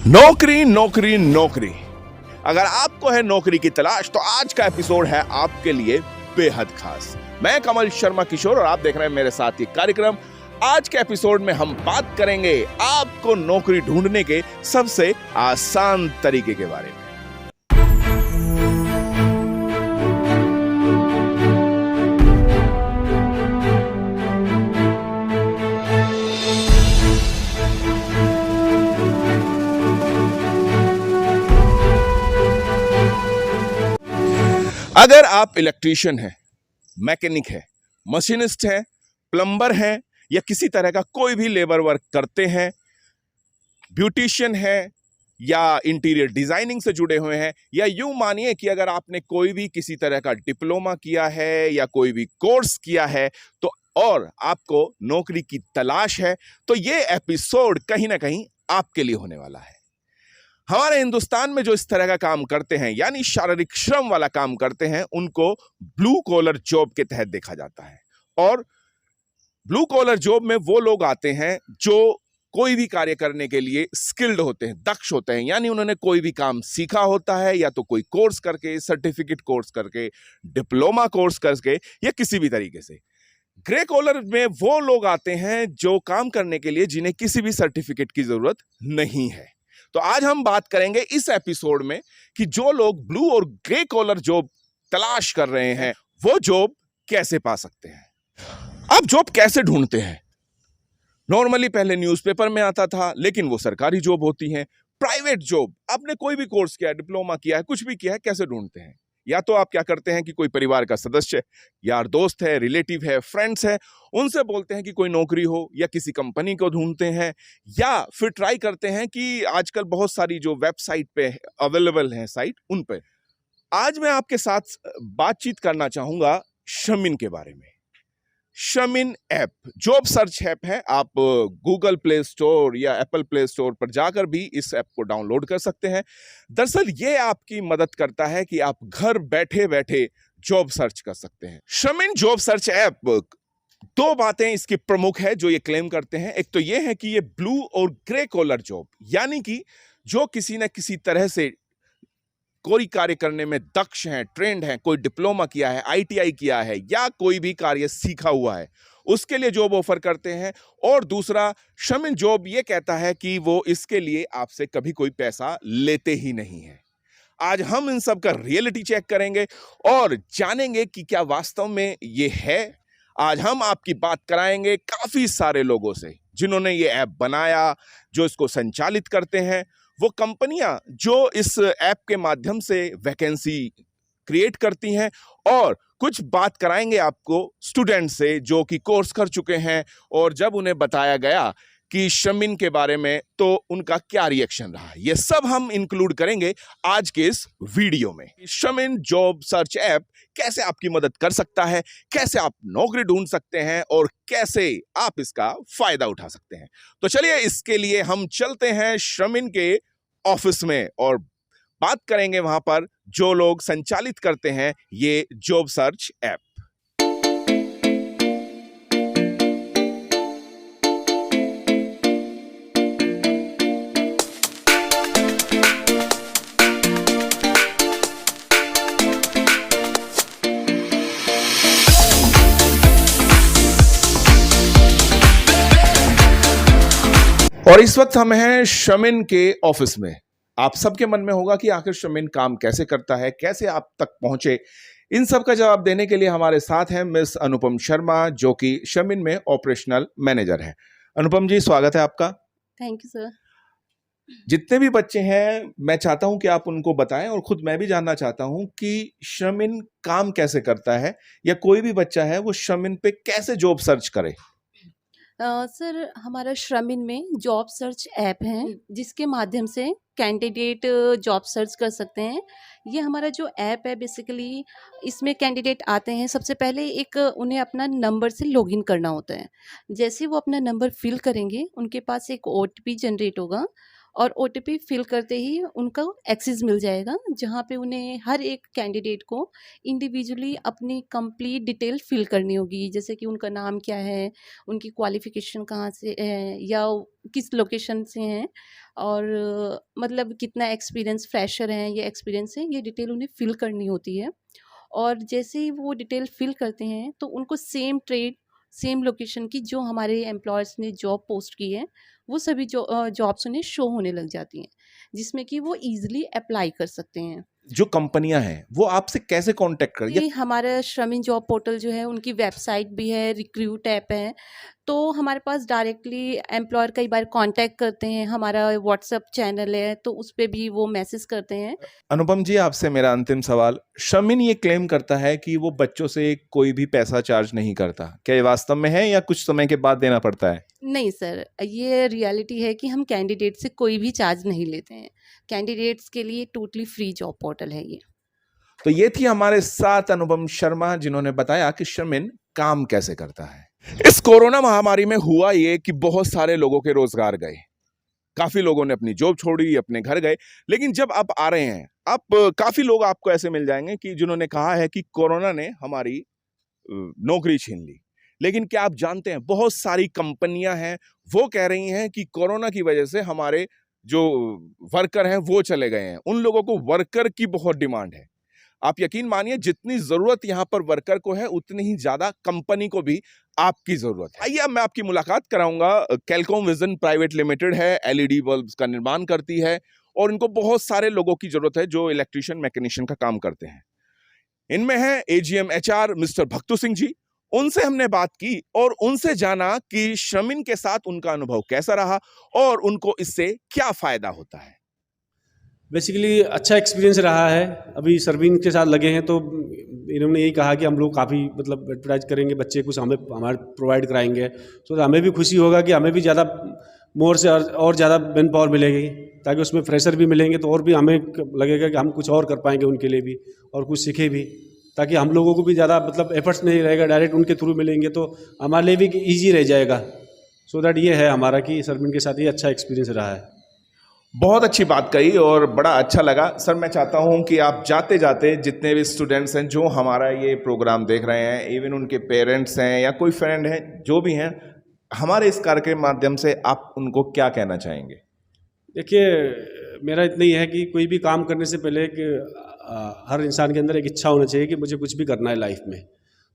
नौकरी नौकरी नौकरी। अगर आपको है नौकरी की तलाश तो आज का एपिसोड है आपके लिए बेहद खास। मैं कमल शर्मा किशोर और आप देख रहे हैं मेरे साथ ये कार्यक्रम। आज के एपिसोड में हम बात करेंगे आपको नौकरी ढूंढने के सबसे आसान तरीके के बारे में। अगर आप इलेक्ट्रीशियन हैं, मैकेनिक है, मशीनिस्ट हैं, प्लम्बर हैं या किसी तरह का कोई भी लेबर वर्क करते हैं, ब्यूटिशियन है या इंटीरियर डिजाइनिंग से जुड़े हुए हैं, या यूं मानिए कि अगर आपने कोई भी किसी तरह का डिप्लोमा किया है या कोई भी कोर्स किया है तो और आपको नौकरी की तलाश है, तो ये एपिसोड कहीं ना कहीं आपके लिए होने वाला है। हमारे हिंदुस्तान में जो इस तरह का काम करते हैं यानी शारीरिक श्रम वाला काम करते हैं, उनको ब्लू कॉलर जॉब के तहत देखा जाता है। और ब्लू कॉलर जॉब में वो लोग आते हैं जो कोई भी कार्य करने के लिए स्किल्ड होते हैं, दक्ष होते हैं, यानी उन्होंने कोई भी काम सीखा होता है, या तो कोई कोर्स करके, सर्टिफिकेट कोर्स करके, डिप्लोमा कोर्स करके, या किसी भी तरीके से। ग्रे कॉलर में वो लोग आते हैं जो काम करने के लिए जिन्हें किसी भी सर्टिफिकेट की जरूरत नहीं है। तो आज हम बात करेंगे इस एपिसोड में कि जो लोग ब्लू और ग्रे कॉलर जॉब तलाश कर रहे हैं वो जॉब कैसे पा सकते हैं। आप जॉब कैसे ढूंढते हैं? नॉर्मली पहले न्यूज़पेपर में आता था, लेकिन वो सरकारी जॉब होती है। प्राइवेट जॉब, आपने कोई भी कोर्स किया है, डिप्लोमा किया है, कुछ भी किया है, कैसे ढूंढते हैं? या तो आप क्या करते हैं कि कोई परिवार का सदस्य, यार दोस्त है, रिलेटिव है, फ्रेंड्स है, उनसे बोलते हैं कि कोई नौकरी हो, या किसी कंपनी को ढूंढते हैं, या फिर ट्राई करते हैं कि आजकल बहुत सारी जो वेबसाइट पे अवेलेबल है साइट, उन पे। आज मैं आपके साथ बातचीत करना चाहूंगा शमिन के बारे में। शमिन ऐप जॉब सर्च ऐप है। आप गूगल प्ले स्टोर या एप्पल प्ले स्टोर पर जाकर भी इस ऐप को डाउनलोड कर सकते हैं। दरअसल ये आपकी मदद करता है कि आप घर बैठे बैठे जॉब सर्च कर सकते हैं। शमिन जॉब सर्च ऐप, दो बातें इसकी प्रमुख है जो ये क्लेम करते हैं। एक तो ये है कि ये ब्लू और ग्रे कॉलर जॉब, यानी कि जो किसी न किसी तरह से कोई कार्य करने में दक्ष हैं, ट्रेंड हैं, कोई डिप्लोमा किया है, आईटीआई किया है, या कोई भी कार्य सीखा हुआ है, उसके लिए जॉब ऑफर करते हैं। और दूसरा, शमिन जॉब ये कहता है कि वो इसके लिए आपसे कभी कोई पैसा लेते ही नहीं है। आज हम इन सब का रियलिटी चेक करेंगे और जानेंगे कि क्या वास्तव में ये है। आज हम आपकी बात कराएंगे काफी सारे लोगों से जिन्होंने ये ऐप बनाया, जो इसको संचालित करते हैं, वो कंपनियां जो इस ऐप के माध्यम से वैकेंसी क्रिएट करती हैं, और कुछ बात कराएंगे आपको स्टूडेंट से जो कि कोर्स कर चुके हैं, और जब उन्हें बताया गया कि शमिन के बारे में तो उनका क्या रिएक्शन रहा। ये सब हम इंक्लूड करेंगे आज के इस वीडियो में। शमिन जॉब सर्च ऐप कैसे आपकी मदद कर सकता है, कैसे आप नौकरी ढूंढ सकते हैं, और कैसे आप इसका फायदा उठा सकते हैं। तो चलिए इसके लिए हम चलते हैं शमिन के ऑफिस में और बात करेंगे वहां पर जो लोग संचालित करते हैं ये जॉब सर्च ऐप। और इस वक्त हम हैं शमिन के ऑफिस में। आप सबके मन में होगा कि आखिर शमिन काम कैसे करता है, कैसे आप तक पहुंचे। इन सब का जवाब देने के लिए हमारे साथ हैं मिस अनुपम शर्मा, जो कि शमिन में ऑपरेशनल मैनेजर हैं। अनुपम जी, स्वागत है आपका। Thank you sir. जितने भी बच्चे हैं, मैं चाहता हूं कि आप उनको बताएं, और खुद मैं भी जानना चाहता हूं कि शमिन काम कैसे करता है, या कोई भी बच्चा है वो शमिन पे कैसे जॉब सर्च करे। सर, हमारा श्रमिन में जॉब सर्च ऐप है जिसके माध्यम से कैंडिडेट जॉब सर्च कर सकते हैं। ये हमारा जो ऐप है बेसिकली, इसमें कैंडिडेट आते हैं, सबसे पहले एक उन्हें अपना नंबर से लॉगिन करना होता है। जैसे वो अपना नंबर फिल करेंगे, उनके पास एक ओटीपी जनरेट होगा। और ओटीपी फिल करते ही उनका एक्सेस मिल जाएगा, जहाँ पे उन्हें हर एक कैंडिडेट को इंडिविजुअली अपनी कंप्लीट डिटेल फिल करनी होगी, जैसे कि उनका नाम क्या है, उनकी क्वालिफिकेशन कहाँ से है या किस लोकेशन से हैं, और मतलब कितना एक्सपीरियंस, फ्रेशर हैं या एक्सपीरियंस है, ये डिटेल उन्हें फिल करनी होती है। और जैसे ही वो डिटेल फिल करते हैं तो उनको सेम ट्रेड, सेम लोकेशन की जो हमारे एम्प्लॉयर्स ने जॉब पोस्ट की है, वो सभी जॉब्स उन्हें शो होने लग जाती हैं, जिसमें कि वो इजीली अप्लाई कर सकते हैं। जो कंपनियां हैं वो आपसे कैसे कांटेक्ट कर, या ये हमारा श्रमिन जॉब पोर्टल जो है, उनकी वेबसाइट भी है, रिक्रूट ऐप है, तो हमारे पास डायरेक्टली एम्प्लॉयर कई बार कांटेक्ट करते हैं, हमारा व्हाट्सएप चैनल है तो उस पे भी वो मैसेज करते हैं। अनुपम जी, आपसे मेरा अंतिम सवाल। शर्मिन ये क्लेम करता है कि वो बच्चों से कोई भी पैसा चार्ज नहीं करता, क्या ये वास्तव में है या कुछ समय के बाद देना पड़ता है? नहीं सर, ये रियलिटी है कि हम कैंडिडेट से कोई भी चार्ज नहीं लेते हैं। कैंडिडेट्स के लिए टोटली फ्री जॉब पोर्टल है ये। तो ये थी हमारे साथ अनुपम शर्मा, जिन्होंने बताया कि शर्मिन काम कैसे करता है। इस कोरोना महामारी में हुआ ये कि बहुत सारे लोगों के रोजगार गए, काफी लोगों ने अपनी जॉब छोड़ी, अपने घर गए। लेकिन जब आप आ रहे हैं, आप काफी लोग आपको ऐसे मिल जाएंगे कि जिन्होंने कहा है कि कोरोना ने हमारी नौकरी छीन ली। लेकिन क्या आप जानते हैं, बहुत सारी कंपनियां हैं वो कह रही हैं कि कोरोना की वजह से हमारे जो वर्कर हैं वो चले गए हैं। उन लोगों को वर्कर की बहुत डिमांड है। आप यकीन मानिए, जितनी जरूरत यहां पर वर्कर को है उतनी ही ज्यादा कंपनी को भी आपकी जरूरत है। आइए अब मैं आपकी मुलाकात कराऊंगा। कैलकॉम विजन प्राइवेट लिमिटेड है, एलईडी बल्ब्स का निर्माण करती है और इनको बहुत सारे लोगों की जरूरत है जो इलेक्ट्रीशियन, मैकेनिशियन का काम करते हैं। इनमें है AGM HR mister भक्तू Singh ji. उनसे हमने बात की और उनसे जाना कि श्रमिन के साथ उनका अनुभव कैसा रहा और उनको इससे क्या फायदा होता है। बेसिकली अच्छा एक्सपीरियंस रहा है। अभी सर्विंग के साथ लगे हैं तो इन्होंने यही कहा कि हम लोग काफ़ी मतलब एडवर्टाइज करेंगे, बच्चे कुछ हमें हमारे प्रोवाइड कराएंगे, तो हमें भी खुशी होगा कि हमें भी ज़्यादा मोर से और ज़्यादा मैन पावर मिलेगी, ताकि उसमें फ्रेशर भी मिलेंगे तो और भी हमें लगेगा कि हम कुछ और कर पाएंगे उनके लिए भी और कुछ सीखे भी, ताकि हम लोगों को भी ज़्यादा मतलब एफर्ट्स नहीं रहेगा, डायरेक्ट उनके थ्रू मिलेंगे तो हमारे लिए भी ईजी रह जाएगा। सो दैट ये है हमारा कि सर्विंग के साथ ये अच्छा एक्सपीरियंस रहा है। बहुत अच्छी बात कही और बड़ा अच्छा लगा। सर, मैं चाहता हूं कि आप जाते जाते जितने भी स्टूडेंट्स हैं जो हमारा ये प्रोग्राम देख रहे हैं, इवन उनके पेरेंट्स हैं या कोई फ्रेंड हैं, जो भी हैं, हमारे इस कार्य के माध्यम से आप उनको क्या कहना चाहेंगे? देखिए, मेरा इतना ही है कि कोई भी काम करने से पहले कि हर इंसान के अंदर एक इच्छा होना चाहिए कि मुझे कुछ भी करना है लाइफ में।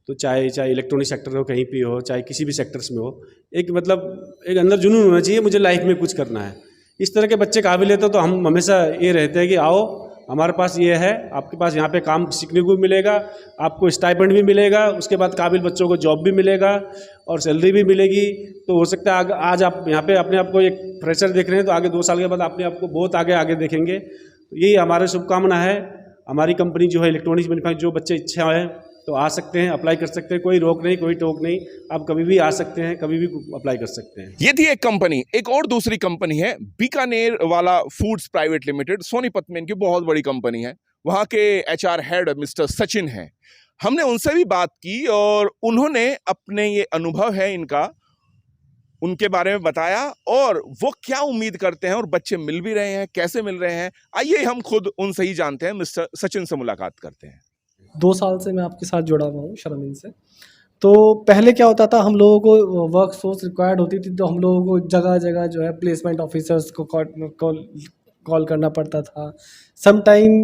तो चाहे इलेक्ट्रॉनिक सेक्टर हो, कहीं भी हो, चाहे किसी भी सेक्टर्स में हो, एक मतलब एक अंदर जुनून होना चाहिए मुझे लाइफ में कुछ करना है। इस तरह के बच्चे काबिल हैं तो हम हमेशा ये रहते हैं कि आओ हमारे पास ये है, आपके पास यहाँ पे काम सीखने को भी मिलेगा, आपको स्टाइपेंड भी मिलेगा, उसके बाद काबिल बच्चों को जॉब भी मिलेगा और सैलरी भी मिलेगी। तो हो सकता है आज आप यहाँ पे अपने आप को एक फ्रेशर देख रहे हैं तो आगे 2 साल के बाद अपने आप को बहुत आगे देखेंगे। तो यही हमारी शुभकामना है। हमारी कंपनी जो है इलेक्ट्रॉनिक्स मैन्युफैक्चरिंग, जो बच्चे इच्छा है तो आ सकते हैं, अप्लाई कर सकते हैं, कोई रोक नहीं, कोई टोक नहीं, आप कभी भी आ सकते हैं, कभी भी अप्लाई कर सकते हैं। ये थी एक कंपनी। एक और दूसरी कंपनी है बीकानेर वाला फूड्स प्राइवेट लिमिटेड, सोनीपत में इनकी बहुत बड़ी कंपनी है। वहां के एचआर हेड मिस्टर सचिन हैं। हमने उनसे भी बात की और उन्होंने अपने ये अनुभव है इनका, उनके बारे में बताया और वो क्या उम्मीद करते हैं और बच्चे मिल भी रहे हैं, कैसे मिल रहे हैं। आइए हम खुद उनसे ही जानते हैं। मिस्टर सचिन से मुलाकात करते हैं। 2 साल से मैं आपके साथ जुड़ा हुआ हूँ श्रमिन से। तो पहले क्या होता था, हम लोगों को वर्क फोर्स रिक्वायर्ड होती थी तो हम लोगों को जगह जगह जो है प्लेसमेंट ऑफिसर्स को कॉल करना पड़ता था। सम टाइम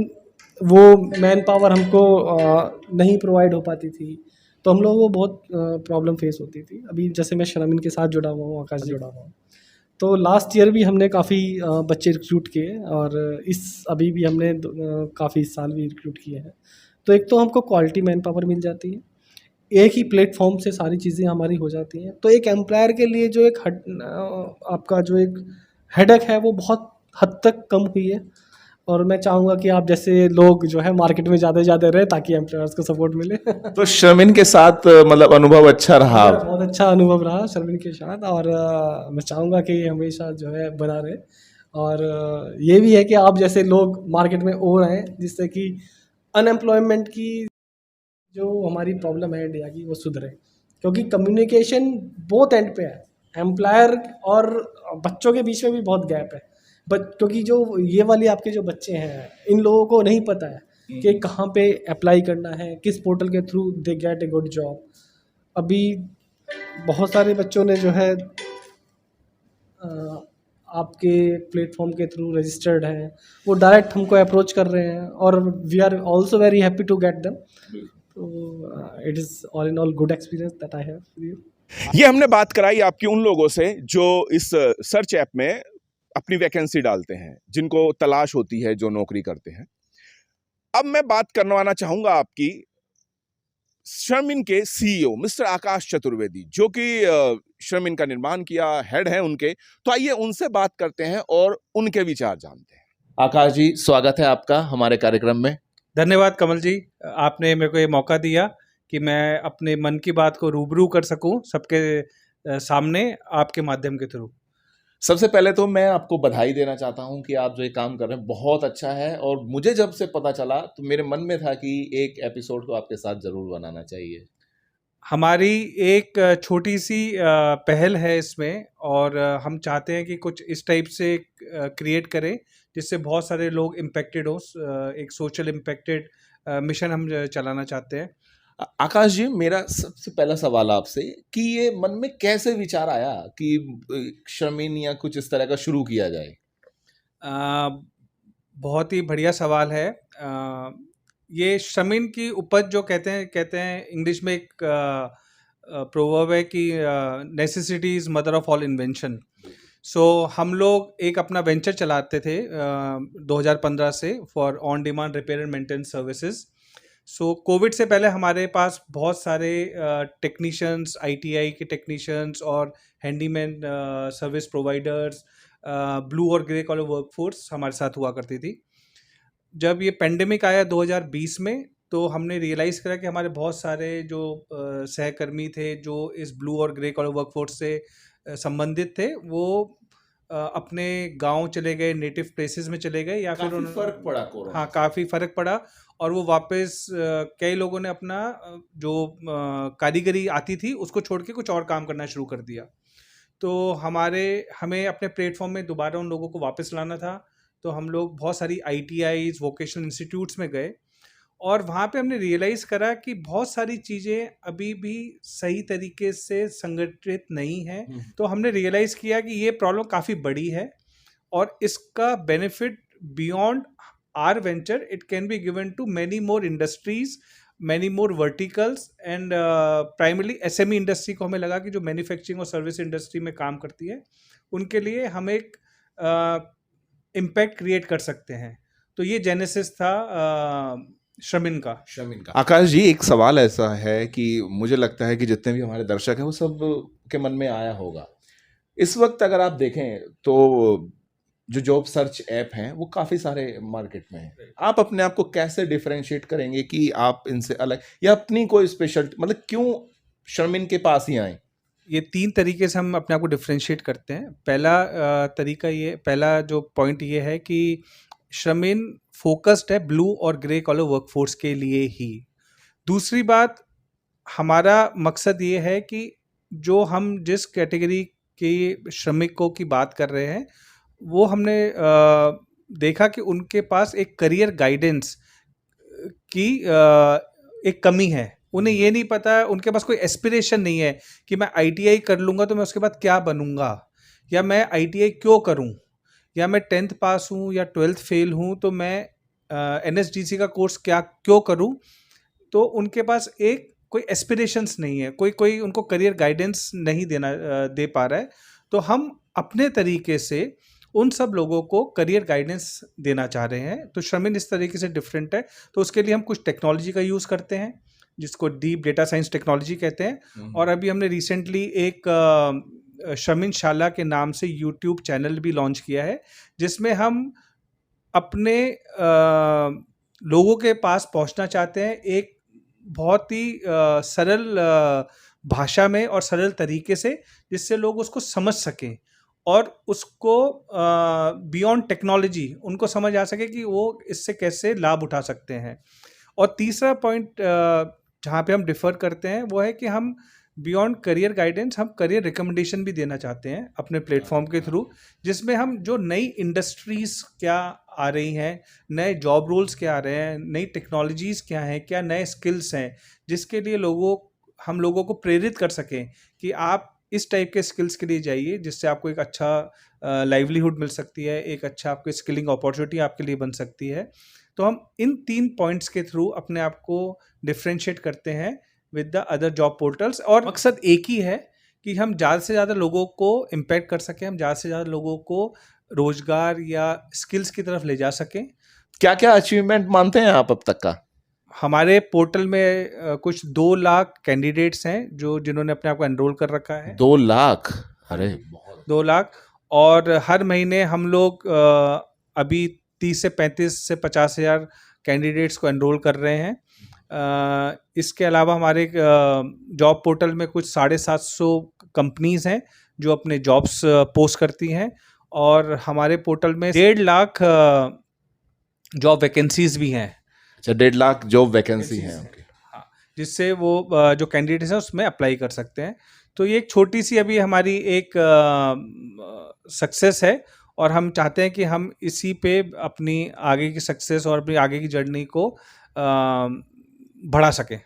वो मैन पावर हमको नहीं प्रोवाइड हो पाती थी, तो हम लोगों को बहुत प्रॉब्लम फेस होती थी। अभी जैसे मैं श्रमिन के साथ जुड़ा हुआ हूँ, आकाश जुड़ा हुआ हूँ, तो लास्ट ईयर भी हमने काफ़ी बच्चे रिक्रूट किए और अभी भी हमने काफ़ी साल भी रिक्रूट किए हैं। तो एक तो हमको क्वालिटी मैन पावर मिल जाती है, एक ही प्लेटफॉर्म से सारी चीज़ें हमारी हो जाती हैं। तो एक एम्प्लॉयर के लिए जो एक आपका जो एक हेडेक है वो बहुत हद तक कम हुई है। और मैं चाहूँगा कि आप जैसे लोग जो है मार्केट में ज़्यादा से ज़्यादा रहे ताकि एम्प्लॉयर्स को सपोर्ट मिले। तो शर्मिन के साथ मतलब अनुभव अच्छा रहा? बहुत अच्छा अनुभव रहा शर्मिन के साथ और मैं चाहूँगा कि ये हमेशा जो है बना रहे। और ये भी है कि आप जैसे लोग मार्केट में और आएँ, जिससे कि अनएम्प्लॉयमेंट की जो हमारी प्रॉब्लम है इंडिया की वो सुधरे, क्योंकि कम्युनिकेशन बोथ एंड पे है। एम्प्लॉयर और बच्चों के बीच में भी बहुत गैप है। क्योंकि जो ये वाले आपके जो बच्चे हैं, इन लोगों को नहीं पता है कि कहाँ पे अप्लाई करना है, किस पोर्टल के through they get a good job. अभी बहुत सारे बच्चों ने जो है आपके प्लेटफॉर्म के थ्रू रजिस्टर्ड हैं, वो डायरेक्ट हमको अप्रोच कर रहे हैं और we are also very happy to get them. तो it is all in all good experience that I have with you. ये हमने बात कराई आपकी उन लोगों से जो इस सर्च ऐप में अपनी वैकेंसी डालते हैं, जिनको तलाश होती है, जो नौकरी करते हैं। अब मैं बात करवाना चाहूंगा आपकी श्रमिन के सीईओ मिस्टर आकाश चतुर्वेदी, जो कि श्रमिन का निर्माण किया, हेड है उनके। तो आइए उनसे बात करते हैं और उनके विचार जानते हैं। आकाश जी, स्वागत है आपका हमारे कार्यक्रम में। धन्यवाद कमल जी, आपने मेरे को ये मौका दिया कि मैं अपने मन की बात को रूबरू कर सकूं सबके सामने आपके माध्यम के थ्रू। सबसे पहले तो मैं आपको बधाई देना चाहता हूं कि आप जो ये काम कर रहे हैं बहुत अच्छा है, और मुझे जब से पता चला तो मेरे मन में था कि एक एपिसोड को आपके साथ जरूर बनाना चाहिए। हमारी एक छोटी सी पहल है इसमें, और हम चाहते हैं कि कुछ इस टाइप से क्रिएट करें जिससे बहुत सारे लोग इम्पेक्टेड हो। एक सोशल इम्पेक्टेड मिशन हम चलाना चाहते हैं। आकाश जी, मेरा सबसे पहला सवाल आपसे कि ये मन में कैसे विचार आया कि श्रमिन या कुछ इस तरह का शुरू किया जाए? बहुत ही बढ़िया सवाल है। ये श्रमिन की उपज जो कहते हैं इंग्लिश में एक प्रोवर्ब है कि necessity is mother of all invention. So हम लोग एक अपना वेंचर चलाते थे 2015 से for on demand repair and maintenance services. So Covid से पहले हमारे पास बहुत सारे टेक्नीशियंस, आईटीआई के टेक्नीशियंस और हैंडीमैन सर्विस प्रोवाइडर्स, ब्लू और ग्रे कॉलर वर्कफोर्स हमारे साथ हुआ करती थी। जब ये पेंडेमिक आया 2020 में, तो हमने रियलाइज़ करा कि हमारे बहुत सारे जो सहकर्मी थे जो इस ब्लू और ग्रे कॉलर वर्कफोर्स से संबंधित थे, वो अपने गांव चले गए, नेटिव प्लेसेस में चले गए, या फिर फर्क पड़ा कोरोना। हाँ, काफ़ी फ़र्क पड़ा। और वो वापस कई लोगों ने अपना जो कारीगरी आती थी उसको छोड़ के कुछ और काम करना शुरू कर दिया। तो हमें अपने प्लेटफॉर्म में दोबारा उन लोगों को वापस लाना था। तो हम लोग बहुत सारी आईटीआईज, वोकेशनल इंस्टीट्यूट्स में गए, और वहाँ पे हमने रियलाइज़ करा कि बहुत सारी चीज़ें अभी भी सही तरीके से संगठित नहीं हैं। तो हमने रियलाइज़ किया कि ये प्रॉब्लम काफ़ी बड़ी है, और इसका benefit beyond R venture it can be given to many more industries, many more verticals, and primarily SME industry को हमें लगा कि जो मैन्युफैक्चरिंग और सर्विस इंडस्ट्री में काम करती है, उनके लिए हम एक इम्पैक्ट क्रिएट कर सकते हैं। तो ये जेनेसिस था श्रमिन का। आकाश जी, एक सवाल ऐसा है कि मुझे लगता है कि जितने भी हमारे दर्शक हैं वो सब के मन में आया होगा। इस वक्त अगर आप देखें तो जो जॉब सर्च ऐप हैं वो काफ़ी सारे मार्केट में हैं। आप अपने आप को कैसे डिफरेंशिएट करेंगे कि आप इनसे अलग, या अपनी कोई स्पेशल, मतलब क्यों श्रमिन के पास ही आए? ये 3 तरीके से हम अपने आप को डिफरेंशिएट करते हैं। पहला जो पॉइंट ये है कि श्रमिन फोकस्ड है ब्लू और ग्रे कॉलर वर्कफोर्स के लिए ही। दूसरी बात, हमारा मकसद ये है कि जो हम जिस कैटेगरी के श्रमिकों की बात कर रहे हैं, वो हमने देखा कि उनके पास एक करियर गाइडेंस की एक कमी है। उन्हें ये नहीं पता है, उनके पास कोई एस्पिरेशन नहीं है कि मैं आईटीआई कर लूँगा तो मैं उसके बाद क्या बनूँगा, या मैं आईटीआई क्यों करूँ, या मैं 10th पास हूँ या 12th फेल हूँ तो मैं एनएसडीसी का कोर्स क्यों करूँ। तो उनके पास कोई एस्पिरेशंस नहीं है, कोई उनको करियर गाइडेंस नहीं दे पा रहा है। तो हम अपने तरीके से उन सब लोगों को करियर गाइडेंस देना चाह रहे हैं। तो श्रमिन इस तरीके से डिफरेंट है। तो उसके लिए हम कुछ टेक्नोलॉजी का यूज़ करते हैं जिसको डीप डेटा साइंस टेक्नोलॉजी कहते हैं। और अभी हमने रिसेंटली एक श्रमिन शाला के नाम से यूट्यूब चैनल भी लॉन्च किया है, जिसमें हम अपने लोगों के पास पहुंचना चाहते हैं एक बहुत ही सरल भाषा में और सरल तरीके से, जिससे लोग उसको समझ सकें और उसको बियॉन्ड टेक्नोलॉजी उनको समझ आ सके कि वो इससे कैसे लाभ उठा सकते हैं। और तीसरा पॉइंट जहाँ पे हम डिफ़र करते हैं वो है कि हम बियॉन्ड करियर गाइडेंस हम करियर रिकमेंडेशन भी देना चाहते हैं अपने प्लेटफॉर्म के थ्रू, जिसमें हम जो नई इंडस्ट्रीज़ क्या आ रही हैं, नए जॉब रोल्स क्या आ रहे हैं, नई टेक्नोलॉजीज़ क्या हैं, क्या नए स्किल्स हैं, जिसके लिए हम लोगों को प्रेरित कर सकें कि आप इस टाइप के स्किल्स के लिए जाइए, जिससे आपको एक अच्छा लाइवलीहुड मिल सकती है, एक अच्छा आपको स्किलिंग अपॉर्चुनिटी आपके लिए बन सकती है। तो हम इन 3 पॉइंट्स के थ्रू अपने आप को डिफरेंशिएट करते हैं with the other job portals, और मकसद एक ही है कि हम ज़्यादा से ज़्यादा लोगों को इम्पैक्ट कर सकें, हम ज़्यादा से ज़्यादा लोगों को रोजगार या स्किल्स की तरफ ले जा सकें। क्या क्या अचीवमेंट मानते हैं आप अब तक का? हमारे पोर्टल में कुछ 2 लाख कैंडिडेट्स हैं जिन्होंने अपने आप को एनरोल कर रखा है। 2 लाख? अरे 2 लाख, और हर महीने हम लोग अभी 30 से 35 से 50 हज़ार कैंडिडेट्स को एनरोल कर रहे हैं। इसके अलावा हमारे जॉब पोर्टल में कुछ 750 कंपनीज़ हैं जो अपने जॉब्स पोस्ट करती हैं, और हमारे पोर्टल में 1.5 लाख जॉब वैकेंसीज भी हैं। अच्छा, 1.5 लाख जॉब वैकेंसी है। हाँ, जिससे वो जो कैंडिडेट्स हैं उसमें अप्लाई कर सकते हैं। तो ये एक छोटी सी अभी हमारी एक सक्सेस है, और हम चाहते हैं कि हम इसी पे अपनी आगे की सक्सेस और अपनी आगे की जर्नी को बढ़ा सकें।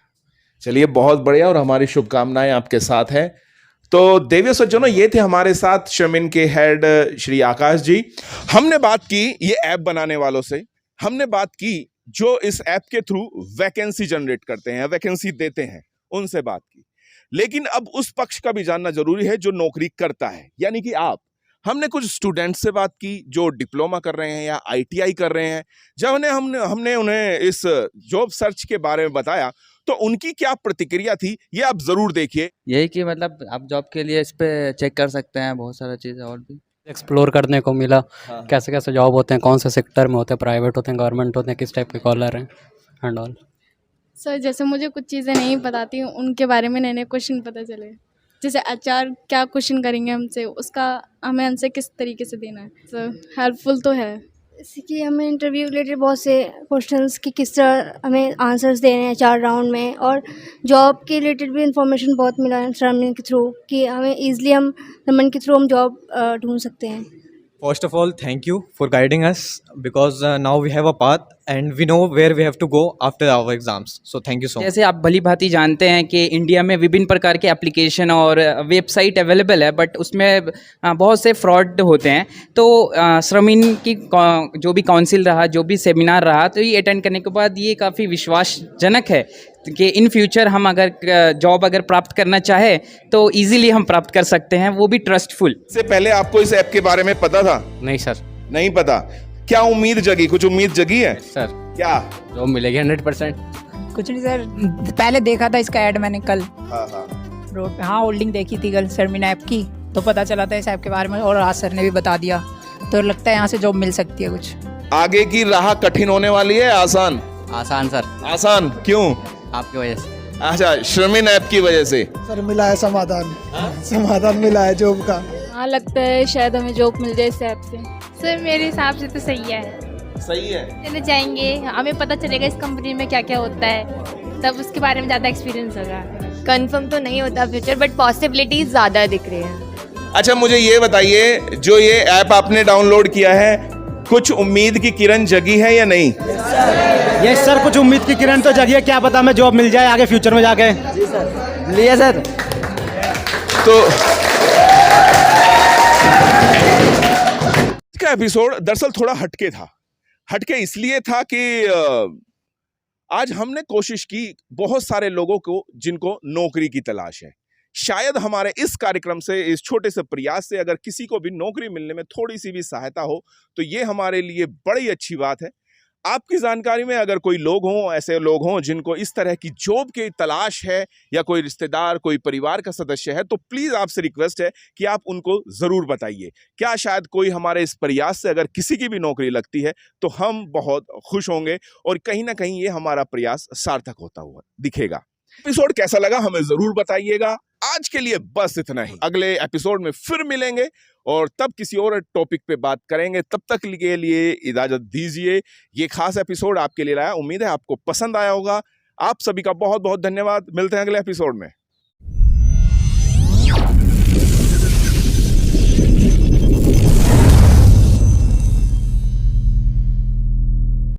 चलिए, बहुत बढ़िया, और हमारी शुभकामनाएं आपके साथ हैं। तो देवियों सज्जनों, ये थे हमारे साथ श्रमिन के हेड श्री आकाश जी। हमने बात की ये ऐप बनाने वालों से, हमने बात की जो इस ऐप के थ्रू वैकेंसी जनरेट करते हैं, वैकेंसी देते हैं, उनसे बात की। लेकिन अब उस पक्ष का भी जानना जरूरी है जो नौकरी करता है, यानी कि आप। हमने कुछ स्टूडेंट से बात की जो डिप्लोमा कर रहे हैं या ITI कर रहे हैं। जब हमने उन्हें इस जॉब सर्च के बारे में बताया तो उनकी क्या प्रतिक्रिया थी, ये आप जरूर देखिए। यही कि मतलब आप जॉब के लिए इस पे चेक कर सकते हैं, बहुत सारा चीज़ और भी एक्सप्लोर करने को मिला। कैसे कैसे जॉब होते हैं, कौन से सेक्टर में होते हैं, प्राइवेट होते हैं, गवर्नमेंट होते हैं, किस टाइप के कॉलर हैं एंड ऑल। सर जैसे मुझे कुछ चीज़ें नहीं बताती उनके बारे में नए नए क्वेश्चन पता चले, जैसे HR क्या क्वेश्चन करेंगे हमसे, उसका हमें आंसर किस तरीके से देना है। सर हेल्पफुल तो है। जैसे कि हमें इंटरव्यू रिलेटेड बहुत से क्वेश्चंस की किस तरह हमें आंसर्स देने हैं 4 राउंड में, और जॉब के रिलेटेड भी इंफॉर्मेशन बहुत मिला है श्रमिन के थ्रू कि हमें ईजिली हम श्रमिन के थ्रू हम जॉब ढूंढ सकते हैं। First of all, thank you for guiding us because now we have a path and we know where we have to go after our exams. So thank you so much. जैसे आप भली भांति जानते हैं कि इंडिया में विभिन्न प्रकार के एप्लीकेशन और वेबसाइट अवेलेबल है, बट उसमें बहुत से फ्रॉड होते हैं। तो श्रमिन की जो भी काउंसिल रहा, जो भी सेमिनार रहा, तो ये अटेंड करने के बाद ये काफ़ी विश्वासजनक है कि इन फ्यूचर हम अगर जॉब प्राप्त करना चाहे तो इजीली हम प्राप्त कर सकते हैं, वो भी ट्रस्टफुल। इससे पहले आपको इस ऐप के बारे में पता था? नहीं सर। नहीं पता। क्या उम्मीद जगी? कुछ उम्मीद जगी है सर। क्या जॉब मिलेगी 100%? कुछ नहीं सर, पहले देखा था इसका ऐड मैंने कल हाँ। रोड पे। हाँ, होल्डिंग देखी थी कल शर्मिन ऐप की, तो पता चला था इस ऐप के बारे में, और आज सर ने भी बता दिया, तो लगता है यहाँ से जॉब मिल सकती है कुछ। आगे की राह कठिन होने वाली है आसान? आसान सर। आसान क्यों? आपकी वजह से। अच्छा, श्रमिन ऐप की वजह से सर मिला है समाधान मिला है जॉब का। हाँ, लगता है शायद हमें जॉब मिल जाए इस ऐप से। सर मेरे हिसाब से तो सही है। सही है। चले जाएंगे, हमें पता चलेगा इस कंपनी में क्या क्या होता है, तब उसके बारे में ज़्यादा एक्सपीरियंस होगा। कंफर्म तो नहीं होता फ्यूचर, बट पॉसिबिलिटीज ज़्यादा दिख रही हैं। अच्छा, मुझे ये बताइए, जो ये ऐप आपने डाउनलोड किया है, कुछ उम्मीद की किरण जगी है या नहीं? यस सर, कुछ उम्मीद की किरण तो जगी है। क्या पता हमें जॉब मिल जाए आगे फ्यूचर में जाके। जी सर, लिया सर। तो इसका एपिसोड दरअसल थोड़ा हटके था। हटके इसलिए था कि आज हमने कोशिश की बहुत सारे लोगों को जिनको नौकरी की तलाश है। शायद हमारे इस कार्यक्रम से, इस छोटे से प्रयास से अगर किसी को भी नौकरी मिलने में थोड़ी सी भी सहायता हो तो ये हमारे लिए बड़ी अच्छी बात है। आपकी जानकारी में अगर कोई लोग हों, ऐसे लोग हों जिनको इस तरह की जॉब की तलाश है, या कोई रिश्तेदार, कोई परिवार का सदस्य है, तो प्लीज़ आपसे रिक्वेस्ट है कि आप उनको ज़रूर बताइए। क्या शायद कोई हमारे इस प्रयास से अगर किसी की भी नौकरी लगती है तो हम बहुत खुश होंगे, और कहीं ना कहीं ये हमारा प्रयास सार्थक होता हुआ दिखेगा। एपिसोड कैसा लगा हमें ज़रूर बताइएगा। आज के लिए बस इतना ही। अगले एपिसोड में फिर मिलेंगे और तब किसी और टॉपिक पे बात करेंगे। तब तक के लिए इजाजत दीजिए। ये खास एपिसोड आपके लिए लाया, उम्मीद है आपको पसंद आया होगा। आप सभी का बहुत बहुत धन्यवाद। मिलते हैं अगले एपिसोड में।